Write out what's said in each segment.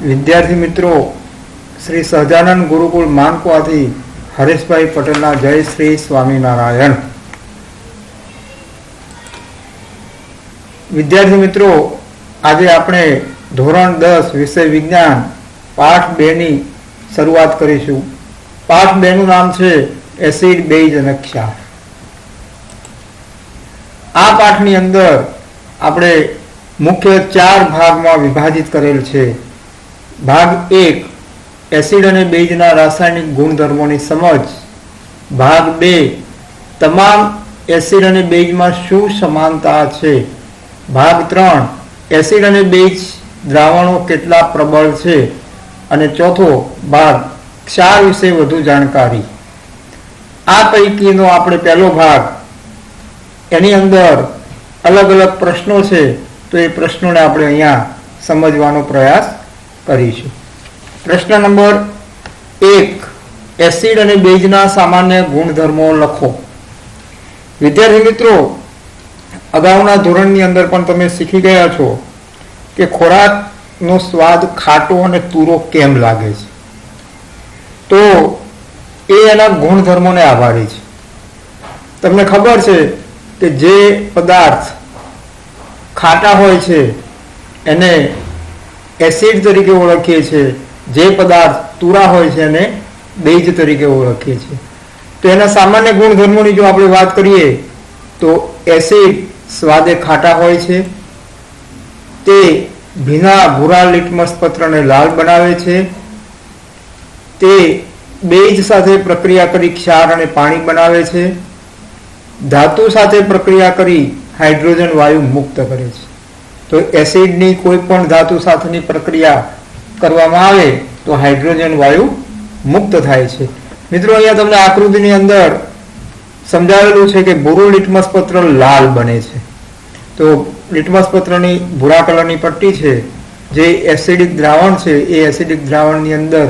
વિદ્યાર્થી મિત્રો, શ્રી સહજાનંદ ગુરુકુળ માનકુવાથી હરેશભાઈ પટેલના જય શ્રી સ્વામિનારાયણ. વિદ્યાર્થી મિત્રો, આજે આપણે ધોરણ 10 વિષય વિજ્ઞાન પાઠ 2 ની શરૂઆત કરીશું. પાઠ 2 નું નામ છે એસિડ, બેઝ અને ક્ષાર. આ પાઠની અંદર આપણે મુખ્ય 4 ભાગમાં વિભાજિત કરેલ છે. ભાગ 1 એસિડ અને બેઝના રાસાયણિક ગુણધર્મોની સમજ. ભાગ 2 તમામ એસિડ અને બેઝમાં શું સમાનતા છે. ભાગ 3 એસિડ અને બેઝ દ્રાવણો કેટલા પ્રબળ છે. અને ચોથો ભાગ ક્ષાર વિશે વધુ જાણકારી. આ પૈકીનો આપણે પહેલો ભાગ, એની અંદર અલગ અલગ પ્રશ્નો છે, તો એ પ્રશ્નોને આપણે અહીંયા સમજવાનો પ્રયાસ કરીશું. પ્રશ્ન નંબર 1, એસિડ અને બેઝના સામાન્ય ગુણધર્મો લખો. વિદ્યાર્થી મિત્રો, અગાઉના ધોરણની અંદર પણ તમે શીખી ગયા છો કે ખોરાકનો સ્વાદ ખાટો અને તુરો કેમ લાગે છે. તો એ એના ગુણધર્મોને આભારી છે. તમને ખબર છે કે જે પદાર્થ ખાટા હોય છે એને એસિડ તરીકે ઓળખીએ છીએ, જે પદાર્થ તુરા હોય છે એને બેઝ તરીકે ઓળખીએ છીએ. તો એના સામાન્ય ગુણધર્મોની જો આપણે વાત કરીએ તો એસિડ સ્વાદે ખાટા હોય છે, તે ભીના ભૂરા લિટમસ પત્રને લાલ બનાવે છે, તે બેઝ સાથે પ્રક્રિયા કરી ક્ષાર અને પાણી બનાવે છે, ધાતુ સાથે પ્રક્રિયા કરી હાઇડ્રોજન વાયુ મુક્ત કરે છે. તો એસિડની કોઈ પણ ધાતુ સાથેની પ્રક્રિયા કરવામાં આવે તો હાઇડ્રોજન વાયુ મુક્ત થાય છે. મિત્રો, અહીંયા તમને આકૃતિની અંદર સમજાવેલું છે કે ભૂરું લિટમસ પત્ર લાલ બને છે. તો લિટમસ પત્રની ભૂરા કલરની પટ્ટી છે, જે એસિડિક દ્રાવણ છે, એ એસિડિક દ્રાવણની અંદર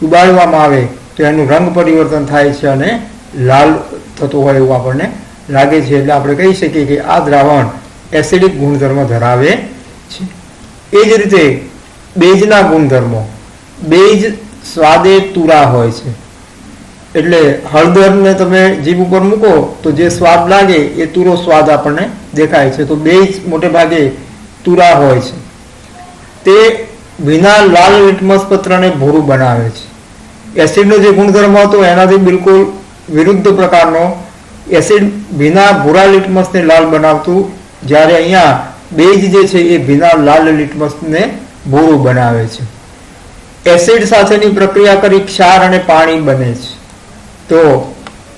ઉબાડવામાં આવે તો એનું રંગ પરિવર્તન થાય છે અને લાલ થતું હોય એવું આપણને લાગે છે. એટલે આપણે કહી શકીએ કે આ દ્રાવણ એસિડિક ગુણધર્મ ધરાવે છે. એ જ રીતે બેઝના ગુણધર્મો. બેઝ સ્વાદે તુરા હોય છે. એટલે હળદરને તમે જીભ ઉપર મૂકો તો જે સ્વાદ લાગે એ તુરો સ્વાદ આપણને દેખાય છે. તો બેઝ મોટે ભાગે તુરા હોય છે. તે ભીના લાલ લિટમસ પત્રને ભૂરું બનાવે છે. એસિડનો જે ગુણધર્મ હતો એનાથી બિલકુલ વિરુદ્ધ પ્રકારનો. એસિડ ભીના ભૂરા લિટમસને લાલ બનાવતું, જ્યારે અહીંયા બેઝ જે છે એ ભીના લાલ લિટમસને ભૂરું બનાવે છે. એસિડ સાથેની પ્રક્રિયા કરી ક્ષાર અને પાણી બને છે. તો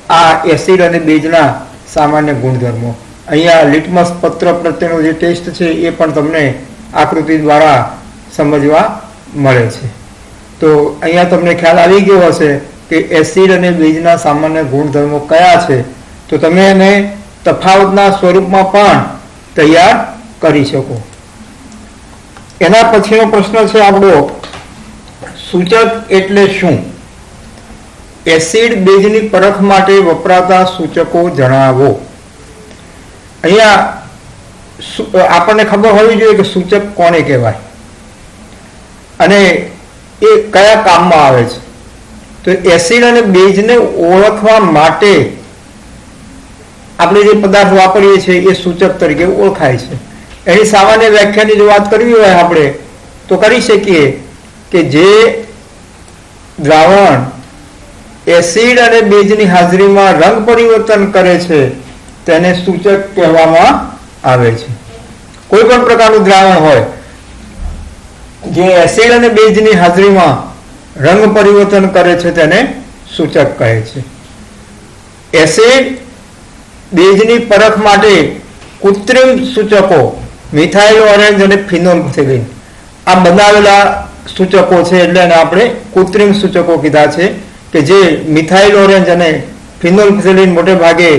આ એસિડ અને બેઝના સામાન્ય ગુણધર્મો. અહીંયા લિટમસ પત્ર પ્રત્યેનો જે ટેસ્ટ છે એ પણ તમને આકૃતિ દ્વારા સમજવા મળે છે. તો અહીંયા તમને ખ્યાલ આવી ગયો હશે કે એસિડ અને બેઝના સામાન્ય ગુણધર્મો કયા છે. તો તમે એને તફાવતના સ્વરૂપમાં પણ તૈયાર કરી શકો. એના પછીનો પ્રશ્ન છે આપણો, સૂચક એટલે શું? એસિડ બેઝની પરખ માટે વપરાતા સૂચકો જણાવો. અહીંયા આપણને ખબર હોવી જોઈએ કે સૂચક કોને કહેવાય અને એ કયા કામમાં આવે છે. તો એસિડ અને બેઝને ઓળખવા માટે આપણે જે પદાર્થ વાપરીએ છીએ એ સૂચક તરીકે ઓળખાય છે. એની સામાન્ય વ્યાખ્યાની જો વાત કરવી હોય આપણે તો કરી શકીએ કે જે દ્રાવણ એસિડ અને બેઝની હાજરીમાં રંગ પરિવર્તન કરે છે તેને સૂચક કહેવામાં આવે છે. કોઈ પણ પ્રકારનું દ્રાવણ હોય જે એસિડ અને બેઝની હાજરીમાં રંગ પરિવર્તન કરે છે તેને સૂચક કહે છે. એસિડ બેઝની પરખ માટે કૃત્રિમ સૂચકો મિથાઇલ ઓરેન્જ અને ફિનોલ્ફથેલિન આ બનાવેલા સૂચકો છે, એટલે એને આપણે કૃત્રિમ સૂચકો કીધા છે કે જે મિથાઇલ ઓરેન્જ અને ફિનોલ્ફથેલિન મોટે ભાગે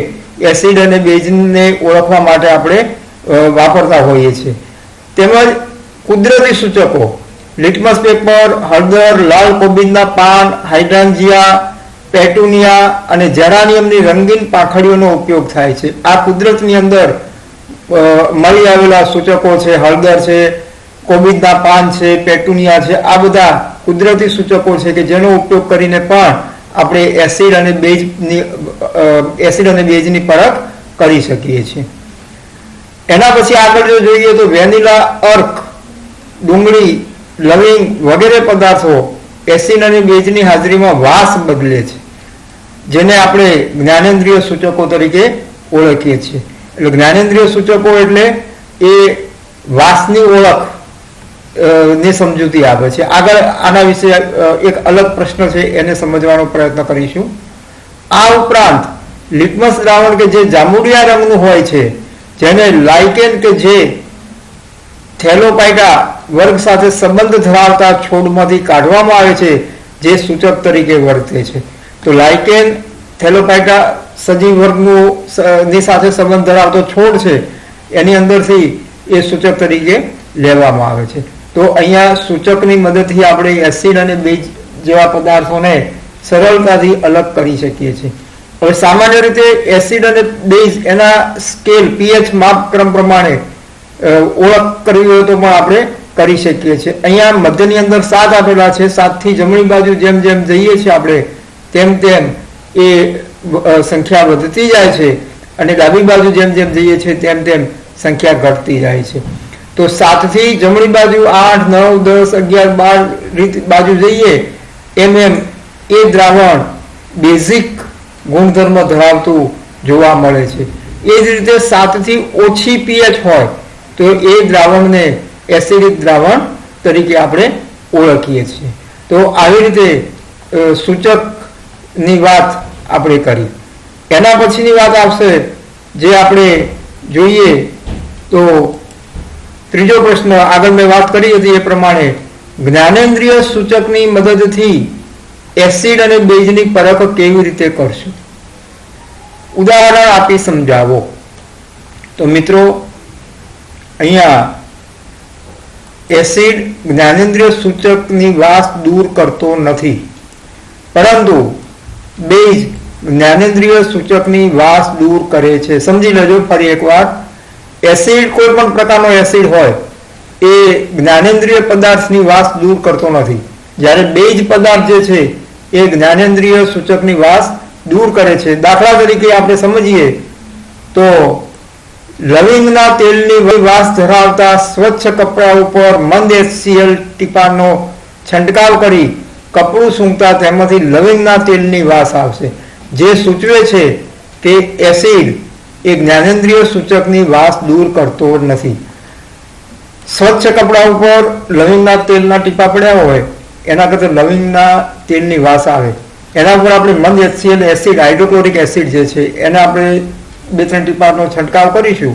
એસિડ અને બેઝને ઓળખવા માટે આપણે વાપરતા હોઈએ છીએ. તેમજ કુદરતી સૂચકો લિટમસ પેપર, હળદર, લાલ કોબીજના પાન, હાઇડ્રાન્જિયા, પેટુનિયા અને જેરાનિયમની રંગીન પાંખડીઓનો ઉપયોગ થાય છે. આ કુદરતની અંદર મળી આવેલા સૂચકો છે. હળદર છે, કોબીજના પાન છે, પેટુનિયા છે, આ બધા કુદરતી સૂચકો છે કે જેનો ઉપયોગ કરીને પણ આપણે એસિડ અને બેઝની પરખ કરી શકીએ છીએ. એના પછી આગળ જો જોઈએ તો વેનીલા, અર્ક, ડુંગળી, લવિંગ વગેરે પદાર્થો એસિડ અને બેઝની હાજરીમાં વાસ બદલે છે, જેને આપણે જ્ઞાનેન્દ્રિય સૂચકો તરીકે ઓળખીએ છીએ. એટલે જ્ઞાનેન્દ્રિય સૂચકો એટલે એ વાસની ઓળખ ની સમજૂતી આપે છે. આગળ આના વિશે એક અલગ પ્રશ્ન છે, એને સમજવાનો પ્રયત્ન કરીશું. આ ઉપરાંત લિટમસ દ્રાવણ કે જે જાંબુડિયા રંગનું હોય છે, જેને લાઇકેન કે જે થેલોપાઇટા વર્ગ સાથે સંબંધ ધરાવતા છોડમાંથી કાઢવામાં આવે છે, જે સૂચક તરીકે વર્તે છે. તો લાઇકેન, થેલોપાઇટા સજીવ વર્ગનું ની સાથે સંબંધ ધરાવતો છોડ છે, એની અંદરથી એ સૂચક તરીકે લેવામાં આવે છે. તો અહીંયા સૂચકની મદદથી આપણે એસિડ અને બેઝ જેવા પદાર્થોને સરળતાથી અલગ કરી શકીએ છીએ. હવે સામાન્ય રીતે એસિડ અને બેઝ એના સ્કેલ પીએચ માપક્રમ પ્રમાણે ઓળખ કરવી હોય તો પણ આપણે કરી શકીએ છીએ. અહીંયા મધ્યની અંદર 7 આપેલા છે. 7 થી જમણી બાજુ જેમ જેમ જઈએ છીએ આપણે તેમ તેમ એ સંખ્યા વધતી જાય છે, અને ડાબી બાજુ જેમ જેમ જઈએ છીએ તેમ તેમ સંખ્યા ઘટતી જાય છે. તો 7 થી જમણી બાજુ 8, 9, 10, 11, 12 બાજુ જઈએ એમ એમ એ દ્રાવણ બેઝિક ગુણધર્મ ધરાવતું જોવા મળે છે. એ જ રીતે 7 થી ઓછી પીએચ હોય તો એ દ્રાવણને એસિડિક દ્રાવણ તરીકે આપણે ઓળખીએ છીએ. તો આવી રીતે સૂચકની વાત આપણે કરી. એના પછીની વાત આવશે જે આપણે જોઈએ તો ત્રીજો પ્રશ્ન, આગળ મેં વાત કરી હતી એ પ્રમાણે જ્ઞાનેન્દ્રિય સૂચકની મદદથી એસિડ અને બેઝની પરખ કેવી રીતે કરશું? ઉદાહરણ આપી સમજાવો. તો મિત્રો અહીંયા એસિડ જ્ઞાનેન્દ્રિય સૂચકની વાસ દૂર કરતો નથી, પરંતુ બેઝ જ્ઞાનેન્દ્રિય સૂચકની વાસ દૂર કરે છે. સમજી લેજો ફરી એકવાર. એસિડ, કોઈ પણ પ્રકારનો એસિડ હોય એ જ્ઞાનેન્દ્રિય પદાર્થની વાસ દૂર કરતો નથી, જ્યારે બેઝ પદાર્થ જે છે એ જ્ઞાનેન્દ્રિય સૂચકની વાસ દૂર કરે છે. દાખલા તરીકે આપણે સમજીએ તો લવિંગના તેલની વાસ ધરાવતા સ્વચ્છ કપડા ઉપર મંદ HCl ટીપાનો છંટકાવ કરી કપડું સૂંઘતા તેમાંથી લવિંગના તેલની વાસ આવશે, જે સૂચવે છે કે એસિડ એ જ્ઞાનેન્દ્રિય સૂચકની વાસ દૂર કરતો નથી. સ્વચ્છ કપડા ઉપર લવિંગના તેલના ટીપા પડ્યા હોય એના કરતાં લવિંગના તેલની વાસ આવે, એના ઉપર આપણે મંદ HCl એસિડ, હાઇડ્રોક્લોરિક એસિડ જે છે એને આપણે 2-3 ટીપાનો છંટકાવ કરીશું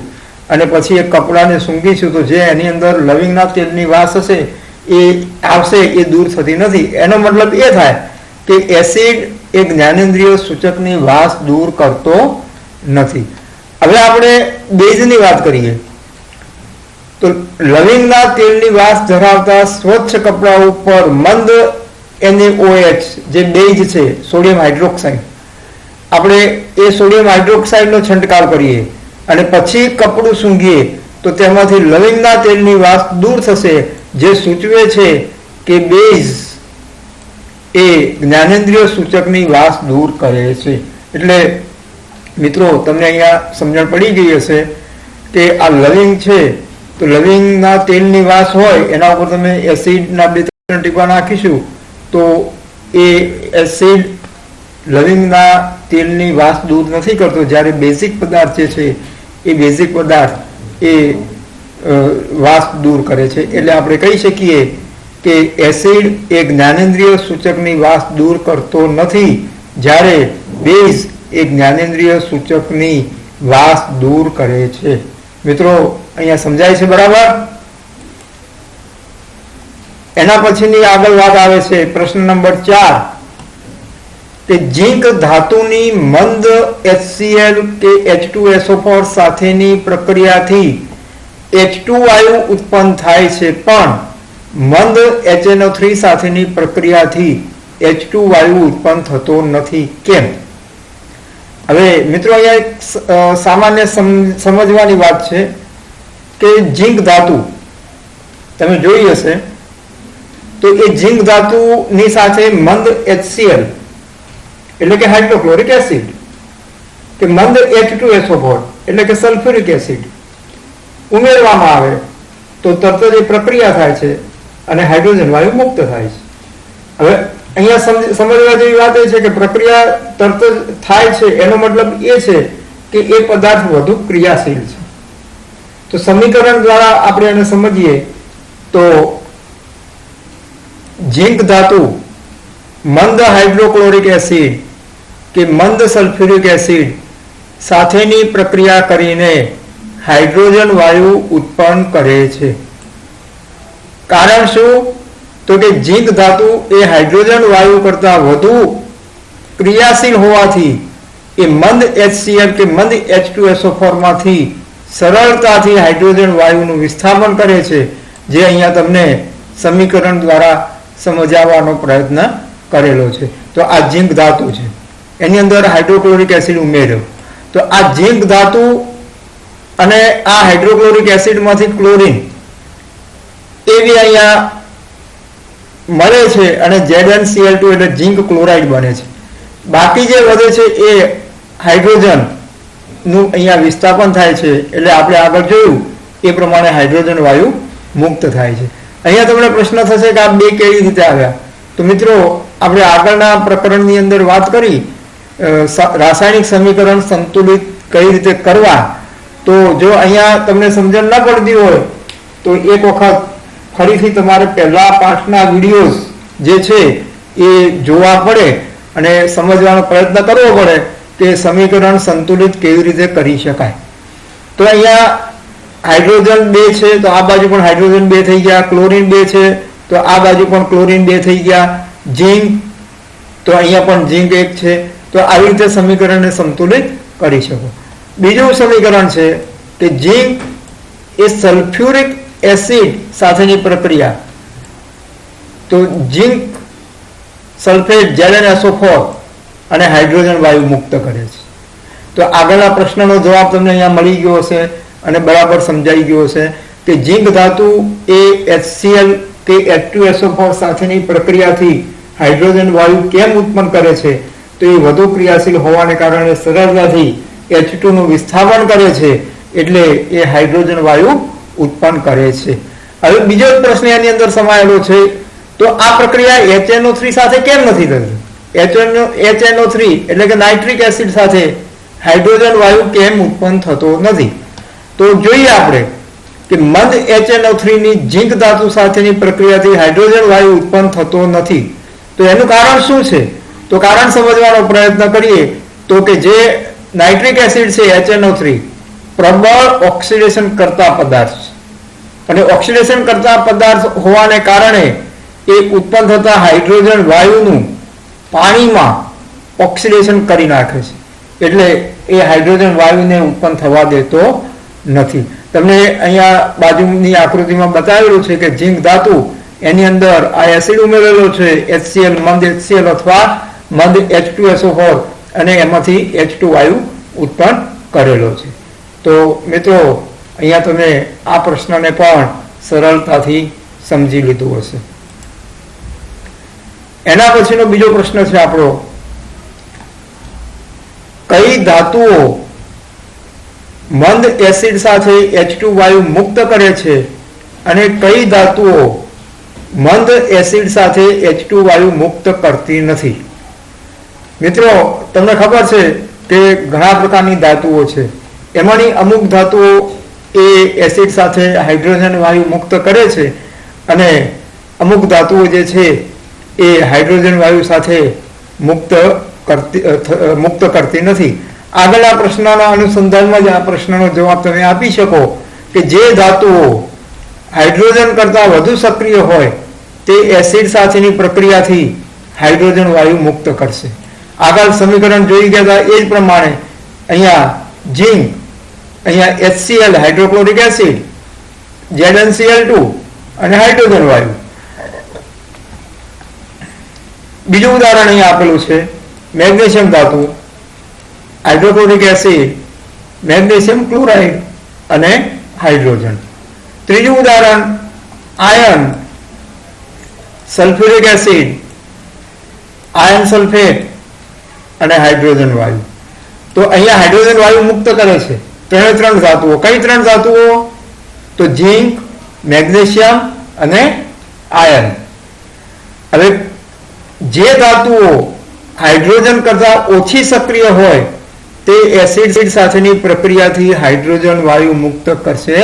અને પછી એ કપડાને સૂંઘીશું તો જે એની અંદર લવિંગના તેલની વાસ હશે એ આવશે, એ દૂર થતી નથી. એનો મતલબ એ થાય કે એસિડ એ જ્ઞાનેન્દ્રિય સૂચકની વાસ દૂર કરતો નથી. હવે આપણે બેઝની વાત કરીએ તો લવિંગના તેલની વાસ ધરાવતા સ્વચ્છ કપડા ઉપર મંદ NaOH જે બેઝ છે, સોડિયમ હાઇડ્રોક્સાઇડ, આપણે એ સોડિયમ હાઇડ્રોક્સાઇડનો છંટકાવ કરીએ અને પછી કપડું સૂંઘીએ તો તેમાંથી લવિંગના તેલની વાસ દૂર થશે, જે સૂચવે છે કે બેઝ એ જ્ઞાનેન્દ્રિય સૂચકની વાસ દૂર કરે છે. એટલે મિત્રો તમને અહીંયા સમજણ પડી ગઈ હશે કે આ લવિંગ છે તો લવિંગના તેલની વાસ હોય એના ઉપર તમે એસિડના 2-3 ટીપા નાખીશું તો એ એસિડ લવિંગના તેલની વાસ દૂર નથી કરતો, જ્યારે બેઝિક પદાર્થ જે છે એ બેઝિક પદાર્થ એ વાસ દૂર કરે છે. એટલે આપણે કહી શકીએ કે એસિડ એ જ્ઞાનેન્દ્રિય સૂચકની વાસ દૂર કરતો નથી, જ્યારે બેઝ એ જ્ઞાનેન્દ્રિય સૂચકની વાસ દૂર કરે છે. મિત્રો અહીંયા સમજાય છે બરાબર? એના પછીની આગળ વાત આવે છે પ્રશ્ન નંબર 4 કે ઝીંક ધાતુની મંદ HCl કે H2SO4 સાથેની પ્રક્રિયાથી H2 વાયુ ઉત્પન્ન થાય છે, પણ મંદ HNO3 સાથેની પ્રક્રિયાથી H2 વાયુ ઉત્પન્ન થતો નથી, કેમ? હવે મિત્રો અહીંયા એક સામાન્ય સમજવાની વાત છે કે ઝીંક ધાતુ તમે જોઈ હશે તો એ ઝીંક ધાતુની સાથે મંદ HCl એટલે કે હાઇડ્રોક્લોરિક એસિડ કે મંદ H2SO4 એટલે કે સલ્ફ્યુરિક એસિડ ઉમેરવામાં આવે તો તરત જ એ પ્રક્રિયા થાય છે અને હાઇડ્રોજન વાયુ મુક્ત થાય છે. હવે અહીંયા સમજવા જેવી વાત એ છે કે પ્રક્રિયા તરત જ થાય છે એનો મતલબ એ છે કે એ પદાર્થ વધુ ક્રિયાશીલ છે. તો સમીકરણ દ્વારા આપણે એને સમજીએ તો ઝીંક ધાતુ મંદ હાઇડ્રોક્લોરિક એસિડ કે મંદ સલ્ફ્યુરિક એસિડ સાથેની પ્રક્રિયા કરીને હાઇડ્રોજન વાયુ ઉત્પન્ન કરે છે. કારણ શું? તો કે ઝીંક ધાતુ એ હાઇડ્રોજન વાયુ કરતા વધુ ક્રિયાશીલ હોવાથી એ મંદ HCl કે મંદ H2SO4 માંથી સરળતાથી હાઇડ્રોજન વાયુનું વિસ્થાપન કરે છે, જે અહીંયા તમને સમીકરણ દ્વારા સમજાવવાનો પ્રયત્ન કરેલો છે. તો આ ઝીંક ધાતુ છે, એની અંદર હાઇડ્રોક્લોરિક એસિડ ઉમેર્યો, તો આ ઝીંક ધાતુ અને આ હાઇડ્રોક્લોરિક એસિડમાંથી ક્લોરીન એવી અહીંયા મળે છે અને ZnCl2 એટલે ઝીંક ક્લોરાઇડ બને છે. બાકી જે વધે છે એ હાઇડ્રોજન નું અહીંયા વિસ્થાપન થાય છે, એટલે આપણે આગળ જોયું એ પ્રમાણે હાઇડ્રોજન વાયુ મુક્ત થાય છે. અહીંયા તમને પ્રશ્ન થશે કે આ બે કેવી રીતે આવ્યા? તો મિત્રો, આપણે આગળના પ્રકરણની અંદર વાત કરી રાસાયણિક સમીકરણ સંતુલિત કઈ રીતે કરવા. તો જો અહીંયા તમને સમજણ ન પડતી હોય તો એક વખત ફરીથી તમારે પહેલા પાઠના વિડીયોઝ જે છે એ જોવા પડે અને સમજવાનો પ્રયત્ન કરવો પડે કે સમીકરણ સંતુલિત કેવી રીતે કરી શકાય. તો અહીંયા હાઇડ્રોજન 2 છે તો આ બાજુ પણ હાઇડ્રોજન 2 થઈ ગયા, ક્લોરીન 2 છે તો આ બાજુ પણ ક્લોરીન 2 થઈ ગયા, ઝીંક તો અહીંયા પણ ઝીંક 1 છે. તો આવી રીતે સમીકરણને સંતુલિત કરી શકો. બીજું સમીકરણ છે કે ઝીંક એ સલ્ફ્યુરિક એસિડ સાથેની પ્રક્રિયા, તો ઝીંક સલ્ફેટ ZnSO4 અને હાઇડ્રોજન વાયુ મુક્ત કરે છે. તો આગળના પ્રશ્નનો જવાબ તમને અહીંયા મળી ગયો હશે અને બરાબર સમજાઈ ગયો હશે કે ઝીંક ધાતુ એ HCl કે H2SO4 સાથેની પ્રક્રિયાથી હાઇડ્રોજન વાયુ કેમ ઉત્પન્ન કરે છે? તો એ વધુ ક્રિયાશીલ હોવાને કારણે સરળતાથી H2 નું વિસ્થાપન કરે છે, એટલે એ હાઇડ્રોજન વાયુ ઉત્પન્ન કરે છે. હવે બીજો પ્રશ્ન એની અંદર સમાયેલો છે, તો આ પ્રક્રિયા HNO3 સાથે કેમ નથી થતી? HNO3 એટલે કે નાઇટ્રિક એસિડ સાથે હાઇડ્રોજન વાયુ કેમ ઉત્પન્ન થતો નથી? તો જોઈએ આપણે કે મંદ HNO3 ની ઝીંક ધાતુ સાથેની પ્રક્રિયાથી હાઇડ્રોજન વાયુ ઉત્પન્ન થતો નથી. તો એનું કારણ શું છે? તો કારણ સમજવાનો પ્રયત્ન કરીએ તો કે જે નાઇટ્રિક એસિડ છે HNO3 પ્રબળ ઓક્સિડેશન કરતા પદાર્થ છે અને ઓક્સિડેશન કરતા પદાર્થ હોવાને કારણે એ ઉત્પન્ન થતા હાઇડ્રોજન વાયુનું પાણીમાં ઓક્સિડેશન કરી નાખે છે, એટલે એ હાઇડ્રોજન વાયુને ઉત્પન્ન થવા દેતો નથી. તમને અહીંયા બાજુની આકૃતિમાં બતાવેલું છે કે ઝીંક ધાતુ એની અંદર આ એસિડ ઉમેરેલો છે HCl, મંદ HCl અથવા મંદ H2SO4 અને એમાંથી H2 વાયુ ઉત્પન્ન કરેલો છે. તો મિત્રો, અહીંયા તમે આ પ્રશ્નને પણ સરળતાથી સમજી લીધું હશે. એના પછીનો બીજો પ્રશ્ન છે આપણો, કઈ ધાતુઓ મંદ એસિડ સાથે H2 વાયુ મુક્ત કરે છે અને કઈ ધાતુઓ મંદ એસિડ સાથે H2 વાયુ મુક્ત કરતી નથી? મિત્રો, તમને ખબર છે કે ઘણા પ્રકારની ધાતુઓ છે, એમાંની અમુક ધાતુઓ એ એસિડ સાથે હાઇડ્રોજન વાયુ મુક્ત કરે છે અને અમુક ધાતુઓ જે છે એ હાઇડ્રોજન વાયુ સાથે મુક્ત કરતી નથી. આગળના પ્રશ્નના અનુસંધાનમાં જ આ પ્રશ્નનો જવાબ તમે આપી શકો કે જે ધાતુઓ હાઇડ્રોજન કરતાં વધુ સક્રિય હોય તે એસિડ સાથેની પ્રક્રિયાથી હાઇડ્રોજન વાયુ મુક્ત કરશે. આગળ સમીકરણ જોઈ ગયા હતા એ જ પ્રમાણે અહીંયા ઝીંક, અહીંયા HCl હાઇડ્રોક્લોરિક એસિડ, ZnCl2 અને હાઇડ્રોજન વાયુ. બીજું ઉદાહરણ અહીંયા આપેલું છે મેગ્નેશિયમ ધાતુ, હાઇડ્રોક્લોરિક એસિડ, મેગ્નેશિયમ ક્લોરાઇડ અને હાઇડ્રોજન. ત્રીજું ઉદાહરણ iron, sulphuric acid, iron sulphate અને હાઇડ્રોજન વાયુ. તો અહીંયા હાઇડ્રોજન વાયુ મુક્ત કરે છે ત્રણ ધાતુઓ. કઈ ત્રણ ધાતુઓ? તો ઝીંક, મેગ્નેશિયમ અને આયન. હવે જે ધાતુઓ હાઇડ્રોજન કરતા ઓછી સક્રિય હોય તે એસિડ સાથેની પ્રક્રિયાથી હાઇડ્રોજન વાયુ મુક્ત કરશે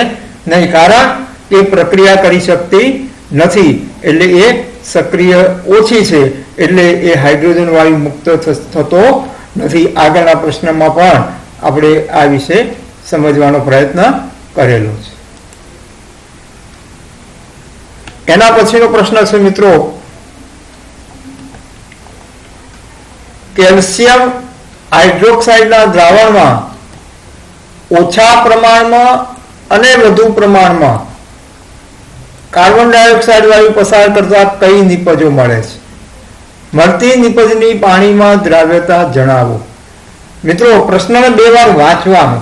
નહીં, કારણ કે પ્રક્રિયા કરી શકતી નથી, એટલે એ સક્રિય ઓછી છે, એટલે એ હાઇડ્રોજન વાયુ મુક્ત થતો નથી. આગળના પ્રશ્નમાં પણ આપણે આ વિશે સમજવાનો પ્રયત્ન કરેલો છે. એના પછીનો પ્રશ્ન છે મિત્રો, કેલ્શિયમ હાઇડ્રોક્સાઇડના દ્રાવણમાં ઓછા પ્રમાણમાં અને વધુ પ્રમાણમાં કાર્બન ડાયોક્સાઇડ વાયુ પસાર કરતા કઈ નિપજો મળે છે? મળતી નિપજની પાણીમાં દ્રાવ્યતા જણાવો. મિત્રો, પ્રશ્નને 2 વાર વાંચવાનો.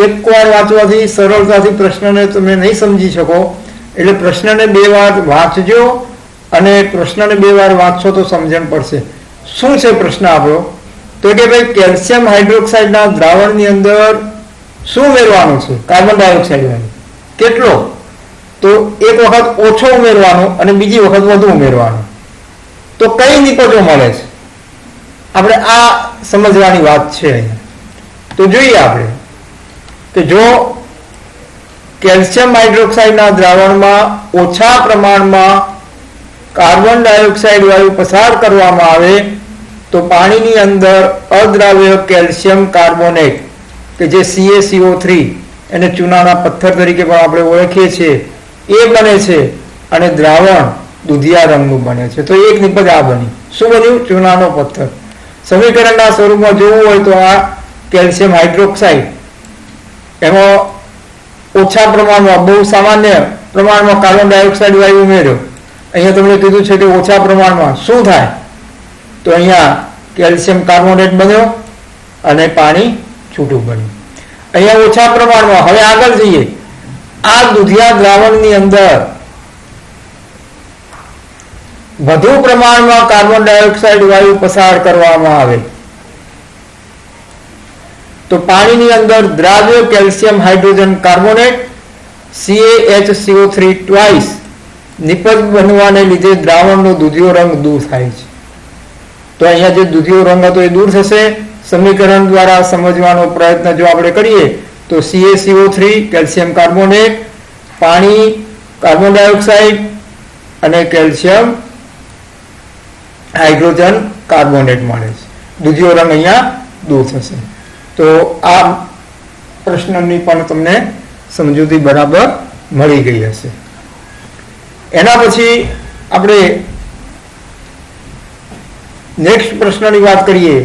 એક વાર વાંચવાથી સરળતાથી પ્રશ્નને તમે નહીં સમજી શકો, એટલે પ્રશ્નને 2 વાર વાંચજો, અને પ્રશ્નને 2 વાર વાંચશો તો સમજણ પડશે. શું છે પ્રશ્ન આપણો? તો કે ભાઈ કેલ્શિયમ હાઇડ્રોક્સાઇડના દ્રાવણની અંદર શું ઉમેરવાનું છે? કાર્બન ડાયોક્સાઇડ વાયુ. કેટલો? તો એક વખત ઓછો ઉમેરવાનો અને બીજી વખત વધુ ઉમેરવાનો. તો કઈ નિપજો મળે છે? આપણે આ સમજવાની વાત છે અહીંયા. તો જોઈએ આપણે કે જો કેલ્શિયમ હાઇડ્રોક્સાઇડના દ્રાવણમાં ઓછા પ્રમાણમાં કાર્બન ડાયોક્સાઇડ વાયુ પસાર કરવામાં આવે તો પાણીની અંદર અદ્રાવ્ય કેલ્શિયમ કાર્બોનેટ કે જે CaCO3 એને ચૂનાના પથ્થર તરીકે પણ આપણે ઓળખીએ છીએ એ બને છે, અને દ્રાવણ દુધિયા રંગનું બને છે. તો એક નિપજ આ બની. શું બન્યું? ચૂનાનો પથ્થર. સમીકરણના સ્વરૂપમાં જોવું હોય તો આ કેલ્શિયમ હાઇડ્રોક્સાઇડ એમાં ઓછા પ્રમાણમાં, બહુ સામાન્ય પ્રમાણમાં કાર્બન ડાયોક્સાઇડ વાયુ ઉમેર્યો. અહીંયા તમને કીધું છે કે ઓછા પ્રમાણમાં શું થાય? તો અહીંયા કેલ્શિયમ કાર્બોનેટ બન્યો અને પાણી છૂટું બન્યું. અહીંયા ઓછા પ્રમાણમાં. હવે આગળ જઈએ. આ દુધિયા દ્રાવણની અંદર વધુ પ્રમાણમાં કાર્બન ડાયોક્સાઇડ વાયુ પસાર કરવામાં આવે તો પાણીની અંદર દ્રાવ્ય calcium hydrogen carbonate CaHCO3 twice નિપજ બનવાને લીધે દ્રાવણનો દુધિયો રંગ દૂર થાય છે. તો અહીંયા જે દુધિયો રંગ હતો એ દૂર થશે. સમીકરણ દ્વારા સમજવાનો પ્રયત્ન જો આપણે કરીએ તો CaCO3 કેલ્શિયમ કાર્બોનેટ, પાણી કાર્બન ડાયોક્સાઇડ અને કેલ્શિયમ હાઇડ્રોજન કાર્બોનેટ મળે છે. દુધિયો રંગ અહીંયા દૂર થશે. તો આ પ્રશ્નની પણ તમને સમજૂતી બરાબર મળી ગઈ હશે. એના પછી આપણે નેક્સ્ટ પ્રશ્નની વાત કરીએ.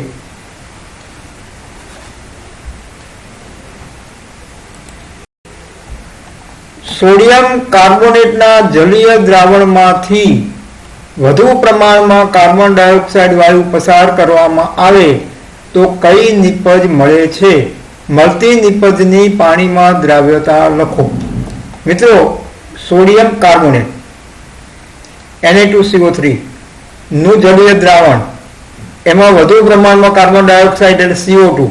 સોડિયમ કાર્બોનેટના જલીય દ્રાવણમાંથી વધુ પ્રમાણમાં કાર્બન ડાયોક્સાઇડ વાયુ પસાર કરવામાં આવે તો કઈ નિપજ મળે છે? મળતી નિપજની પાણીમાં દ્રાવ્યતા લખો. મિત્રો, સોડિયમ કાર્બોનેટ Na2CO3 નું જલીય દ્રાવણ, એમાં વધુ પ્રમાણમાં કાર્બન ડાયોક્સાઇડ અને CO2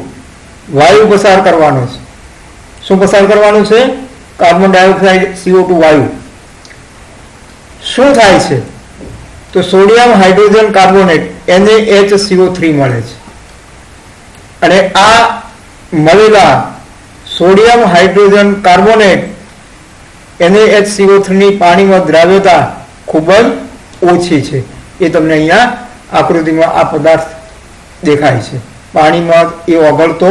વાયુ પસાર કરવાનો છે. શું પસાર કરવાનું છે? કાર્બન ડાયોક્સાઇડ, CO2 વાયુ. શું થાય છે? તો સોડિયમ હાઇડ્રોજન કાર્બોનેટ NaHCO3 મળે છે, અને આ મળેલા સોડિયમ હાઇડ્રોજન કાર્બોનેટ NaHCO3 ની પાણીમાં દ્રાવ્યતા ખૂબ જ ઓછી છે. એ તમને અહીંયા આકૃતિમાં આ પદાર્થ દેખાય છે. પાણીમાં એ ઓગળતો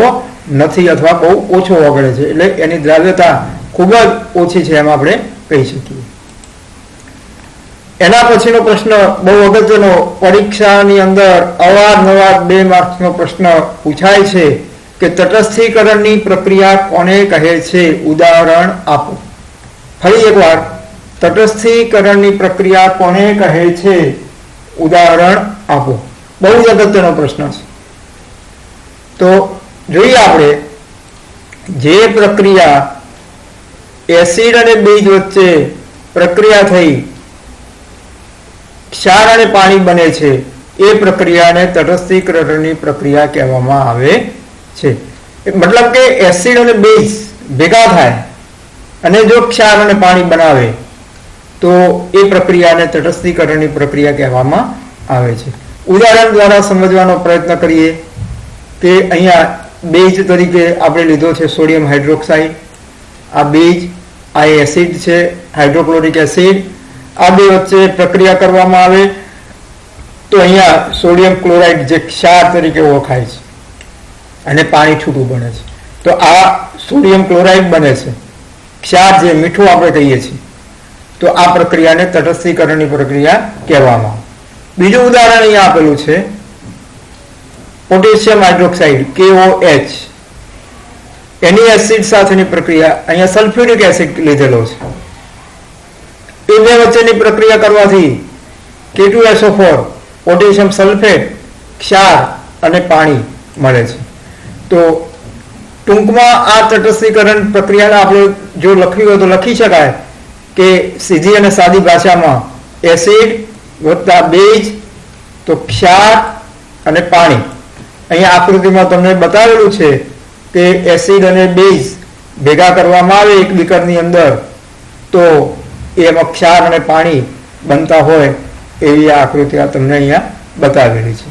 નથી અથવા બહુ ઓછો ઓગળે છે, એટલે એની દ્રાવ્યતા ખૂબ જ ઓછી છે એમ આપણે કહી શકીએ. એના પછીનો પ્રશ્ન બહુ અગત્યનો, પરીક્ષાની અંદર અવારનવાર 2 માર્ક્સનો પ્રશ્ન પૂછાય છે કે તટસ્થીકરણની પ્રક્રિયા કોને કહે છે? ઉદાહરણ આપો. ફરી એકવાર, તટસ્થીકરણની પ્રક્રિયા કોને કહે છે? ઉદાહરણ આપો. બહુ જ અગત્યનો પ્રશ્ન છે. તો જોઈએ આપણે, જે પ્રક્રિયા એસિડ અને બેઝ વચ્ચે પ્રક્રિયા થઈ ક્ષાર અને પાણી બને છે એ પ્રક્રિયાને તટસ્થીકરણની પ્રક્રિયા કહેવામાં આવે છે. મતલબ કે એસિડ અને બેઝ ભેગા થાય અને જો ક્ષાર અને પાણી બનાવે તો એ પ્રક્રિયાને તટસ્થીકરણની પ્રક્રિયા કહેવામાં આવે છે. ઉદાહરણ દ્વારા સમજવાનો પ્રયત્ન કરીએ કે અહીંયા બેઝ તરીકે આપણે લીધો છે સોડિયમ હાઇડ્રોક્સાઇડ. આ બેઝ, આ એસિડ છે હાઇડ્રોક્લોરિક એસિડ. આ બે વચ્ચે પ્રક્રિયા કરવામાં આવે તો અહીંયા સોડિયમ ક્લોરાઇડ જે ક્ષાર તરીકે ઓળખાય છે અને પાણી છૂટું બને છે. તો આ સોડિયમ ક્લોરાઇડ બને છે, ક્ષાર જે મીઠું આપણે કહીએ છીએ. તો આ પ્રક્રિયાને તટસ્થીકરણની પ્રક્રિયા કહેવામાં આવે. બીજું ઉદાહરણ અહીંયા આપેલું છે પોટેશિયમ હાઇડ્રોક્સાઇડ KOH. એની એસિડ સાથેની પ્રક્રિયા, અહીંયા સલ્ફ્યુરિક એસિડ લીધેલો છે. એ બે વચ્ચેની પ્રક્રિયા કરવાથી K2SO4 પોટેશિયમ સલ્ફેટ, ક્ષાર અને પાણી મળે છે. તો ટૂંકમાં આ તટસ્થીકરણ પ્રક્રિયાને આપણે જો લખવી હોય તો લખી શકાય કે સીધી અને સાદી ભાષામાં એસિડ વત્તા બેઝ તો ક્ષાર અને પાણી. અહીંયા આકૃતિમાં તમને બતાવેલું છે કે એસિડ અને બેઝ ભેગા કરવામાં આવે એક બીકરની અંદર તો એમાં ક્ષાર અને પાણી બનતા હોય એવી આ આકૃતિ તમને અહીંયા બતાવેલી છે.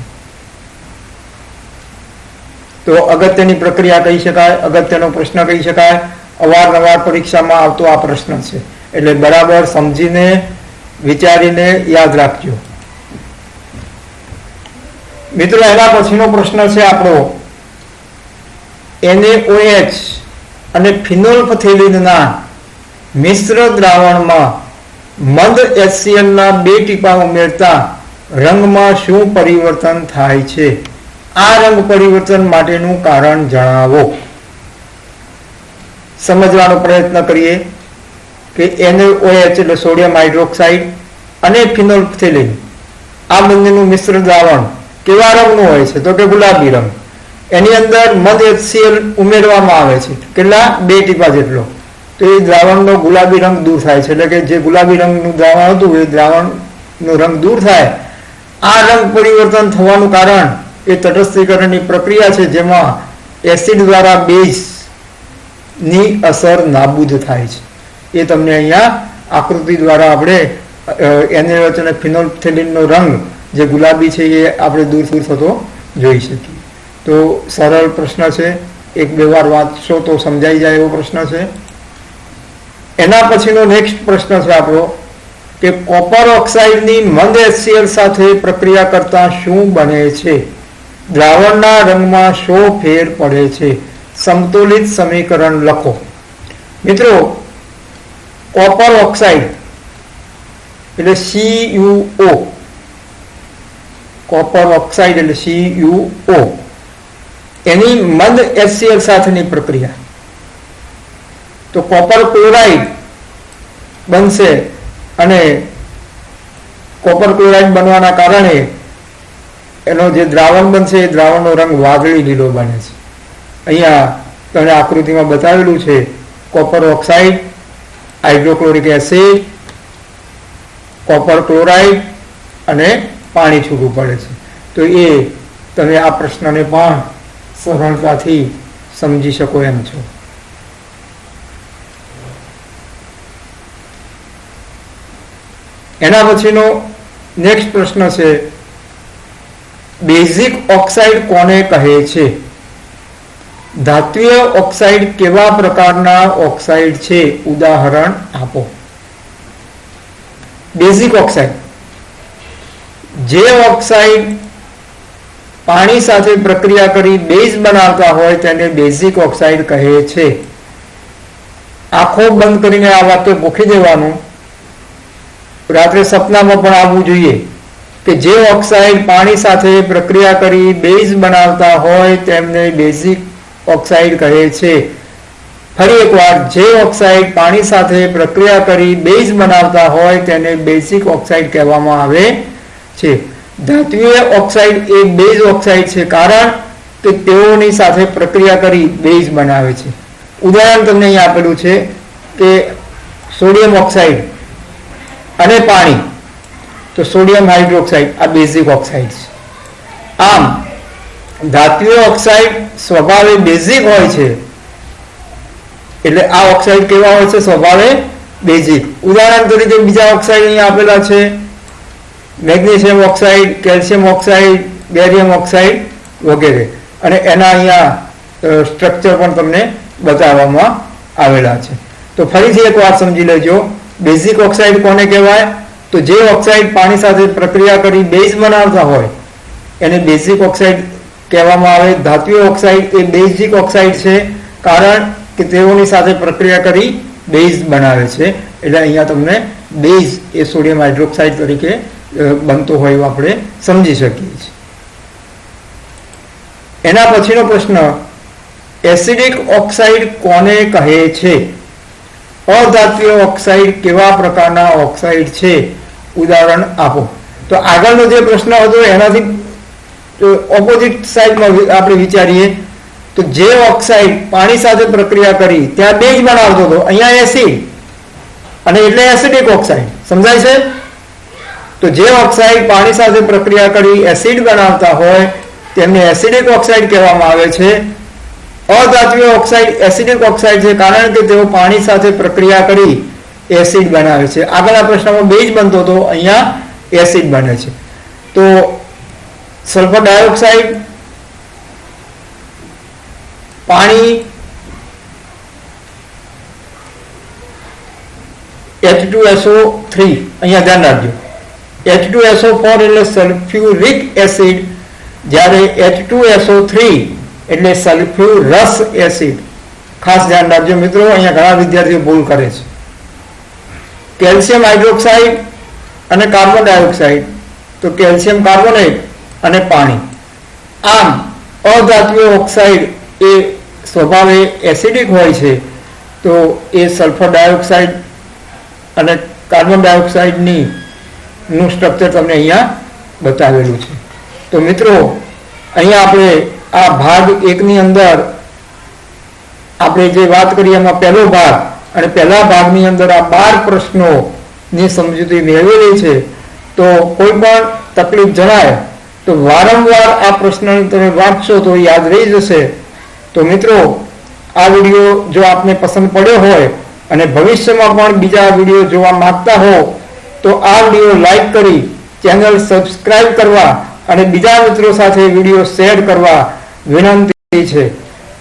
તો અગત્યની પ્રક્રિયા કહી શકાય, અગત્યનો પ્રશ્ન કહી શકાય. અવારનવાર પરીક્ષામાં આવતો આ પ્રશ્ન છે એટલે બરાબર સમજીને વિચારીને યાદ રાખજો. મિત્રો એના પછીનો પ્રશ્ન છે આપણો NaOH અને ફિનોલ્ફથેલિનના મિશ્ર દ્રાવણમાં મંદ HCl ના 2 ટીપા ઉમેરતા રંગમાં શું પરિવર્તન થાય છે? આ રંગ પરિવર્તન માટેનું કારણ જણાવો. સમજવાનો પ્રયત્ન કરીએ કે NaOH એટલે સોડિયમ હાઇડ્રોક્સાઇડ અને ફિનોલ્ફથેલિન આ બંનેનું મિશ્ર દ્રાવણ કેવા રંગનું હોય છે? તો કે ગુલાબી રંગ. એની અંદર મંદ HCl ઉમેરવામાં આવે છે, કેટલા? 2 ટીપા જેટલો. તો એ દ્રાવણનો ગુલાબી રંગ દૂર થાય છે, એટલે કે જે ગુલાબી રંગનું દ્રાવણ હતું એ દ્રાવણનો રંગ દૂર થાય. આ રંગ પરિવર્તન થવાનું કારણ એ તટસ્થીકરણની પ્રક્રિયા છે જેમાં એસિડ દ્વારા બેઝની અસર નાબૂદ થાય છે. એ તમને અહીંયા આકૃતિ દ્વારા આપણે NaOH અને ફિનોલ્ફથેલિનનો રંગ જે ગુલાબી છે એ આપણે દૂર થતો જોઈ શકીએ. તો સરળ પ્રશ્ન છે, 1-2 વાર વાંચશો તો સમજાઈ જાય એવો પ્રશ્ન છે. એના પછીનો નેક્સ્ટ પ્રશ્ન છે આપણો કે કોપર ઓક્સાઇડની મંદ HCl સાથે પ્રક્રિયા કરતા શું બને છે? દ્રાવણના રંગમાં શો ફેર પડે છે? સમતોલિત સમીકરણ લખો. મિત્રો કોપર ઓક્સાઇડ એટલે CuO, કોપર ઓક્સાઇડ એટલે CuO, એની મંદ HCl સાથેની પ્રક્રિયા તો કોપર ક્લોરાઇડ બનશે અને કોપર ક્લોરાઇડ બનવાના કારણે એનો જે દ્રાવણ બનશે એ દ્રાવણનો રંગ વાદળી લીલો બને છે. અહીંયા તમને આકૃતિમાં બતાવેલું છે copper oxide, hydrochloric acid, copper chloride અને પાણી છૂટું પડે છે. તો એ તમે આ પ્રશ્નને પણ સરળતાથી સમજી શકો એમ છો. એના પછીનો નેક્સ્ટ પ્રશ્ન છે બેઝિક ઓક્સાઇડ કોને કહે છે? ધાત્વિય ઓક્સાઇડ કેવા પ્રકારના ઓક્સાઇડ છે? ઉદાહરણ આપો. બેઝિક ઓક્સાઇડ, જે ઓક્સાઇડ પાણી સાથે પ્રક્રિયા કરી બેઝ બનાવતા હોય તેને બેઝિક ઓક્સાઇડ કહે છે. આંખો બંધ કરીને આ વાક્ય ગોખી દેવાનું. રાત્રે સપનામાં પણ આવવું જોઈએ કે જે ઓક્સાઇડ પાણી સાથે પ્રક્રિયા કરી બેઝ બનાવતા હોય તેમને બેઝિક ઓક્સાઇડ કહે છે. ફરી એકવાર, જે ઓક્સાઇડ પાણી સાથે પ્રક્રિયા કરી બેઝ બનાવતા હોય તેને બેઝિક ઓક્સાઇડ કહેવામાં આવે છે. ધાત્વિય ઓક્સાઇડ એ બેઝ ઓક્સાઇડ છે કારણ કે તેઓની સાથે પ્રક્રિયા કરી બેઝ બનાવે છે. ઉદાહરણ તમને અહીં આપેલું છે કે સોડિયમ ઓક્સાઇડ અને પાણી, તો સોડિયમ હાઇડ્રોક્સાઇડ આ બેઝિક ઓક્સાઇડ છે. આમ ધાત્વિય ઓક્સાઇડ સ્વભાવે બેઝિક હોય છે, એટલે આ ઓક્સાઇડ કેવા હોય છે? સ્વભાવે બેઝિક. ઉદાહરણ તરીકે બીજા ઓક્સાઇડ અહીંયા આપેલા છે, magnesium oxide, calcium oxide, barium oxide વગેરે, અને એના અહીંયા સ્ટ્રક્ચર પણ તમને બતાવવામાં આવેલા છે. તો ફરીથી એક વાત સમજી લેજો, બેઝિક ઓક્સાઇડ કોને કહેવાય? તો જે ઓક્સાઇડ પાણી સાથે પ્રક્રિયા કરી બેઝ બનાવતા હોય એને બેઝિક ઓક્સાઇડ કહેવામાં આવે. ધાત્વિય ઓક્સાઇડ એ બેઝિક ઓક્સાઇડ છે, કારણ કે તેઓની સાથે પ્રક્રિયા કરી બેઝ બનાવે છે. એટલે અહીંયા તમને બેઝ એ સોડિયમ હાઇડ્રોક્સાઇડ તરીકે બનતો હોય એવું આપણે સમજી શકીએ છીએ. એના પછીનો પ્રશ્ન, એસિડિક ઓક્સાઇડ કોને કહે છે? અધાત્વિય ઓક્સાઇડ કેવા પ્રકારના ઓક્સાઇડ છે? ઉદાહરણ આપો. તો આગળનો જે પ્રશ્ન હતો એનાથી ઓપોઝિટ સાઈડમાં આપણે વિચારીએ તો જે ઓક્સાઇડ પાણી સાથે પ્રક્રિયા કરી ત્યાં બેઝ બનાવતો હતો, અહીંયા એસિડ, અને એટલે એસિડિક ઓક્સાઇડ. સમજાય છે? તો જે ઓક્સાઇડ પાણી સાથે પ્રક્રિયા કરી એસિડ બનાવતા હોય તેમને એસિડિક ઓક્સાઇડ કહેવામાં આવે છે. અધાત્વિય ઓક્સાઇડ એસિડિક ઓક્સાઇડ છે, કારણ કે તેઓ પાણી સાથે પ્રક્રિયા કરી એસિડ બનાવે છે. આગળના પ્રશ્નમાં બેઝ બનતો હતો, અહીંયા એસિડ બને છે. તો સલ્ફર ડાયોક્સાઇડ, પાણી, H2SO3, અહીંયા ધ્યાન રાખજો, H2SO4 એટલે સલ્ફ્યુરિક એસિડ, જ્યારે H2SO3 એટલે સલ્ફ્યુરસ એસિડ. ખાસ ધ્યાન રાખજો મિત્રો, અહીંયા ઘણા વિદ્યાર્થીઓ ભૂલ કરે છે. કેલ્શિયમ હાઇડ્રોક્સાઇડ અને કાર્બન ડાયોક્સાઇડ, તો કેલ્શિયમ કાર્બોનેટ અને પાણી. આમ અધાત્વિય ઓક્સાઇડ એ સ્વભાવે એસિડિક હોય છે, તો એ સલ્ફર ડાયોક્સાઇડ અને કાર્બન ડાયોક્સાઇડની નું સ્ટ્રક્ચર તમને અહીંયા બતાવેલું છે. તો મિત્રો અહીંયા આપણે આ ભાગ 1 ની અંદર આપણે જે વાત કરી એમાં પહેલો ભાગ, અને પહેલા ભાગની અંદર આ 12 પ્રશ્નોની સમજૂતી મેળવેલી છે. તો કોઈ પણ તકલીફ જણાય તો વારંવાર આ પ્રશ્નને તમે વાંચશો તો યાદ રહી જશે. તો મિત્રો આ વિડીયો જો આપને પસંદ પડ્યો હોય અને ભવિષ્યમાં પણ બીજા વિડીયો જોવા માંગતા હો તો આ વિડીયો લાઈક કરી ચેનલ સબસ્ક્રાઇબ કરવા અને બીજા મિત્રો સાથે વિડીયો શેર કરવા વિનંતી છે.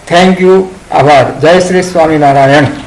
Thank you. આભાર. જય શ્રી સ્વામિનારાયણ.